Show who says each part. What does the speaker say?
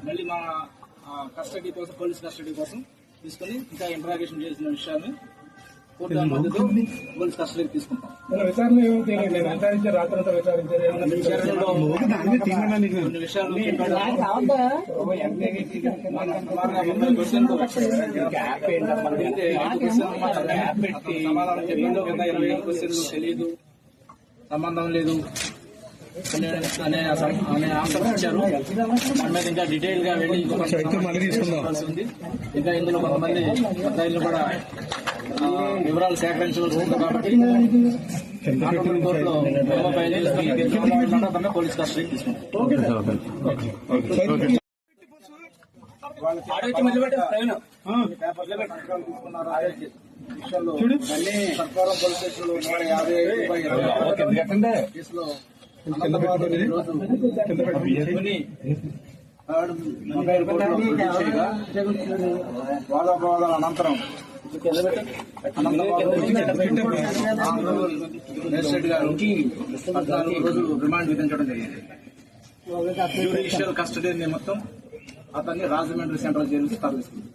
Speaker 1: మళ్ళీ మా కస్టడీ కోసం, పోలీస్ కస్టడీ కోసం తీసుకుని ఇంకా ఇంట్రాగేషన్ చేసిన విషయాన్ని పూర్తిగా మద్దతు పోలీస్ కస్టడీకి తీసుకుంటాం. కొన్ని విషయాలు సమాధానం చెప్పిందో 25 క్వశ్చన్లు తెలియదు, సంబంధం లేదు అనే ఆన్సర్ ఇచ్చారు. దాని మీద ఇంకా డీటెయిల్ గా వెళ్ళి ఉంది. ఇంకా ఇందులో కొంతమంది ముద్దాయిలు కూడా వివరాలు సేకరించవలసి ఉంది కాబట్టి కోర్టులో పోలీస్ కస్టడీ తీసుకుంటాం. సర్కారం పోలీస్ స్టేషన్ లో 155 కేసులో వాదోపవాదాల అనంతరం మేజిస్ట్రేట్ గారు 14 రోజులు రిమాండ్ విధించడం జరిగింది. జ్యుడిషియల్ కస్టడీ మొత్తం అతన్ని రాజమండ్రి సెంట్రల్ జైలుకి తరలిస్తుంది.